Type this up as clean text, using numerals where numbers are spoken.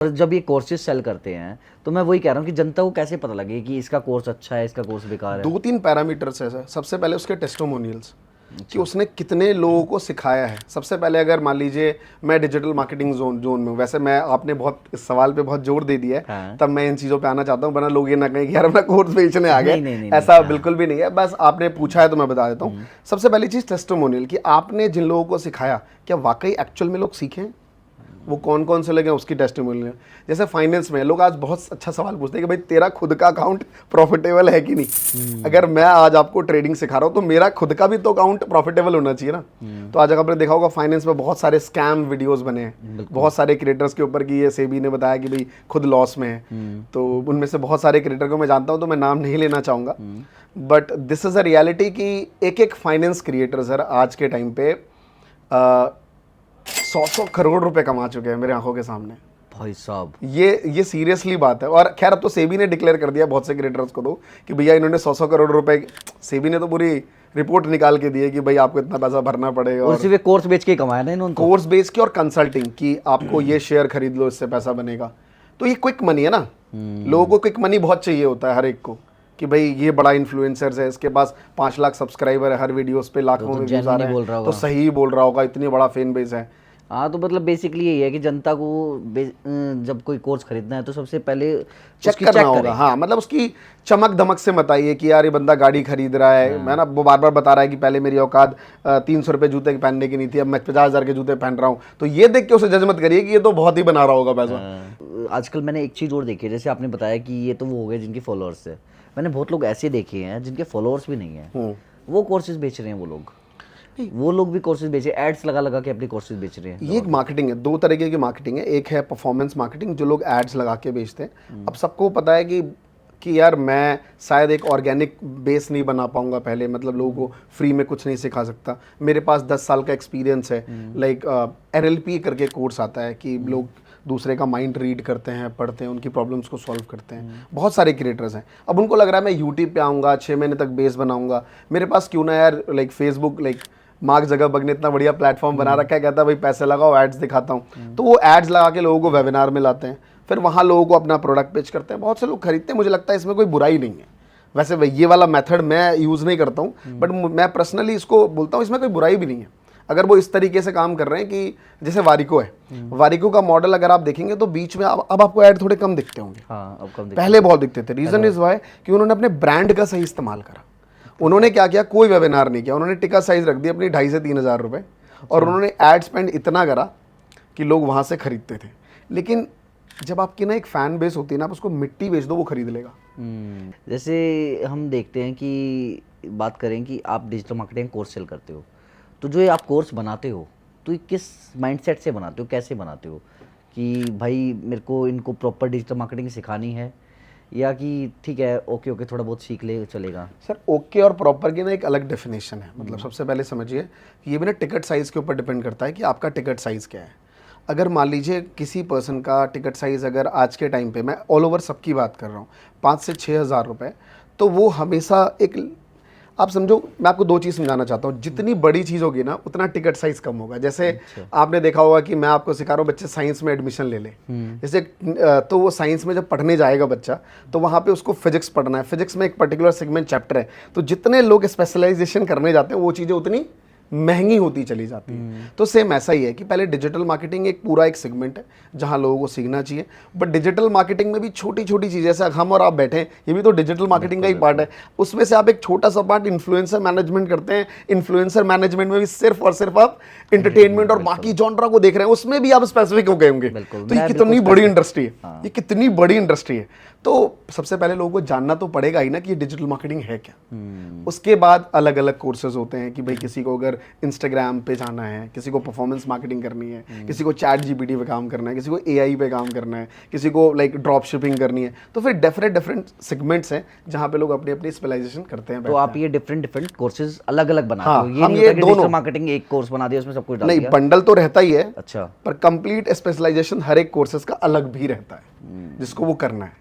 और जब ये कोर्सेज सेल करते हैं तो मैं वही कह रहा हूँ कि जनता को कैसे पता लगे कि इसका कोर्स अच्छा है, इसका कोर्स बेकार है। 2-3 पैरामीटर्स है सर। सबसे पहले उसके टेस्टिमोनियल्स कि उसने कितने लोगों को सिखाया है। सबसे पहले अगर मान लीजिए मैं डिजिटल मार्केटिंग जोन में हूँ, वैसे मैं आपने बहुत इस सवाल पे बहुत जोर दे दिया है, हाँ। तब मैं इन चीज़ों पे आना चाहता हूँ, वरना लोग ये ना कहें कि यार अपना कोर्स बेचने आ गए। नहीं, ऐसा हाँ। बिल्कुल भी नहीं है, बस आपने पूछा है तो मैं बता देता हूँ। सबसे पहली चीज़ टेस्टिमोनियल कि आपने जिन लोगों को सिखाया क्या वाकई एक्चुअल में लोग सीखें, वो कौन कौन से लगे उसकी टेस्टिमोनियल। जैसे फाइनेंस में लोग आज बहुत अच्छा सवाल पूछते हैं कि भाई तेरा खुद का अकाउंट प्रॉफिटेबल है कि नहीं। अगर मैं आज आपको ट्रेडिंग सिखा रहा हूँ तो मेरा खुद का भी तो अकाउंट प्रॉफिटेबल होना चाहिए ना। तो आज अगर आपने देखा होगा फाइनेंस में बहुत सारे स्कैम वीडियोस बने हैं, बहुत सारे क्रिएटर्स के ऊपर कि ये सेबी ने बताया कि भाई खुद लॉस में है। तो उनमें से बहुत सारे क्रिएटर को मैं जानता हूँ, तो मैं नाम नहीं लेना चाहूँगा, but this is a reality कि एक फाइनेंस क्रिएटर सर आज के टाइम पे 100 करोड़ रुपए कमा चुके हैं मेरे आंखों के सामने। भाई साहब, ये सीरियसली बात है। और खैर अब तो सेबी ने डिक्लेयर कर दिया बहुत से क्रिएटर्स को तो कि भैया इन्होंने 100 करोड़ रुपए, सेबी ने तो पूरी रिपोर्ट निकाल के दी है कि भाई आपको इतना पैसा भरना पड़ेगा। और सिर्फ कोर्स बेच के कमाया ना इन्होंने तो। कोर्स बेस की और कंसल्टिंग की, आपको ये शेयर खरीद लो इससे पैसा बनेगा। तो ये क्विक मनी है ना, लोगों को क्विक मनी बहुत चाहिए होता है हर एक को कि भाई ये बड़ा इन्फ्लुएंसर्स है, इसके पास 5 लाख सब्सक्राइबर है, हर वीडियोस पे लाखों में व्यूज आ रहे हैं, तो सही बोल रहा होगा, इतनी बड़ा फैन बेस है। हाँ, तो मतलब बेसिकली यही है कि जनता को जब कोई कोर्स खरीदना है तो सबसे पहले चेक करना होगा। हाँ, मतलब उसकी चमक धमक से मत आइए कि यार ये बंदा गाड़ी खरीद रहा है। मैं ना वो बार बार बता रहा है कि पहले मेरी औकात 300 रुपये जूते पहनने की नहीं थी, अब मैं 50,000 के जूते पहन रहा हूँ। तो ये देख के उसे जज मत करिए कि ये तो बहुत ही बना रहा होगा पैसा। आजकल मैंने एक चीज़ और देखी है, जैसे आपने बताया कि ये तो वो हो गए जिनके फॉलोअर्स है। मैंने बहुत लोग ऐसे देखे हैं जिनके फॉलोअर्स भी नहीं है, वो कोर्सेज बेच रहे हैं। वो लोग भी कोर्सेज बेच रहे हैं, एड्स लगा लगा के अपनी कोर्सेज बेच रहे हैं। ये एक मार्केटिंग है, 2 तरीके की मार्केटिंग है। एक है परफॉर्मेंस मार्केटिंग जो लोग एड्स लगा के बेचते हैं। अब सबको पता है कि यार मैं शायद एक ऑर्गेनिक बेस नहीं बना पाऊंगा पहले, मतलब लोगों को फ्री में कुछ नहीं सिखा सकता। मेरे पास 10 साल का एक्सपीरियंस है। लाइक NLP करके कोर्स आता है कि लोग दूसरे का माइंड रीड करते हैं, पढ़ते हैं, उनकी प्रॉब्लम्स को सॉल्व करते हैं। बहुत सारे क्रिएटर्स हैं। अब उनको लग रहा है मैं यूट्यूब पे आऊँगा, 6 महीने तक बेस बनाऊंगा, मेरे पास क्यों ना यार like Facebook, like mark Zuckerberg ने इतना बढ़िया प्लेटफॉर्म बना रखा है, कहता है भाई पैसे लगाओ, एड्स दिखाता हूँ। तो वो एड्स लगा के लोगों को वेबिनार में लाते हैं, फिर वहाँ लोगों को अपना प्रोडक्ट पेश करते हैं, बहुत से लोग खरीदते हैं। मुझे लगता है इसमें कोई बुराई नहीं है। वैसे ये वाला मेथड मैं यूज़ नहीं करता हूँ, बट मैं पर्सनली इसको बोलता हूँ इसमें कोई बुराई भी नहीं है अगर वो इस तरीके से काम कर रहे हैं कि जैसे वारिको है, वारिको का मॉडल अगर आप देखेंगे तो बीच में अब आपको ऐड थोड़े कम दिखते होंगे। हाँ, अब कम पहले बहुत दिखते थे। रीज़न इज वाई कि उन्होंने अपने ब्रांड का सही इस्तेमाल करा। उन्होंने क्या किया, कोई वेबिनार नहीं किया, उन्होंने टिकट साइज रख दी अपनी 2,500 से 3,000 रुपये, और उन्होंने एड स्पेंड इतना करा कि लोग वहाँ से खरीदते थे। लेकिन जब आपकी ना एक फ़ैन बेस होती है ना, आप उसको मिट्टी बेच दो, वो खरीद लेगा। जैसे हम देखते हैं कि बात करें कि आप डिजिटल मार्केटिंग कोर्स सेल करते हो, तो जो ये आप कोर्स बनाते हो तो ये किस माइंडसेट से बनाते हो, कैसे बनाते हो कि भाई मेरे को इनको प्रॉपर डिजिटल मार्केटिंग सिखानी है, या कि ठीक है ओके थोड़ा बहुत सीख ले चलेगा? सर ओके और प्रॉपर की ना एक अलग डेफिनेशन है। मतलब सबसे पहले समझिए कि ये भी ना टिकट साइज़ के ऊपर डिपेंड करता है कि आपका टिकट साइज़ क्या है। अगर मान लीजिए किसी पर्सन का टिकट साइज़ अगर आज के टाइम पे, मैं ऑल ओवर सबकी बात कर रहा हूँ, 5 से 6,000 रुपये, तो वो हमेशा एक, आप समझो, मैं आपको 2 चीज़ समझाना चाहता हूँ। जितनी बड़ी चीज़ होगी ना उतना टिकट साइज़ कम होगा। जैसे आपने देखा होगा कि मैं आपको सिखा रहा हूँ बच्चे साइंस में एडमिशन ले ले, जैसे तो वो साइंस में जब पढ़ने जाएगा बच्चा, तो वहाँ पे उसको फिजिक्स पढ़ना है, फिजिक्स में एक पर्टिकुलर सेगमेंट चैप्टर है, तो जितने लोग स्पेशलाइजेशन करने जाते हैं वो चीज़ें उतनी महंगी होती चली जाती है। तो सेम ऐसा ही है कि पहले डिजिटल मार्केटिंग एक पूरा एक सेगमेंट है जहां लोगों को सीखना चाहिए, बट डिजिटल मार्केटिंग में भी छोटी छोटी चीज़ें, जैसे हम और आप बैठे हैं, ये भी तो डिजिटल मार्केटिंग का ही पार्ट है। उसमें से आप एक छोटा सा पार्ट इन्फ्लुएंसर मैनेजमेंट करते हैं। इन्फ्लुएंसर मैनेजमेंट में भी सिर्फ और सिर्फ आप एंटरटेनमेंट और बाकी जॉनरा को देख रहे हैं, उसमें भी आप स्पेसिफिक हो गए होंगे। तो ये कितनी बड़ी इंडस्ट्री है, ये कितनी बड़ी इंडस्ट्री है। तो सबसे पहले लोगों को जानना तो पड़ेगा ही ना कि ये डिजिटल मार्केटिंग है क्या। उसके बाद अलग अलग कोर्सेज होते हैं कि भाई किसी को अगर इंस्टाग्राम पे जाना है, किसी को परफॉर्मेंस मार्केटिंग करनी है, किसी को चैट जीपीटी पे काम करना है, किसी को AI पे काम करना है, किसी को लाइक ड्रॉप शिपिंग करनी है। तो फिर डिफरेंट सेगमेंट्स हैं जहाँ पे लोग अपनी अपनी स्पेशलाइजेशन करते हैं। तो आप ये डिफरेंट कोर्सेज अलग अलग बनाते हो? ये हम नहीं ये होता कि दोनों डिजिटल मार्केटिंग एक कोर्स बना दिया उसमें सब कुछ डाल नहीं, दिया? बंडल तो रहता ही है। अच्छा, पर कंप्लीट स्पेशलाइजेशन हर एक कोर्सेज का अलग भी रहता है जिसको वो करना है।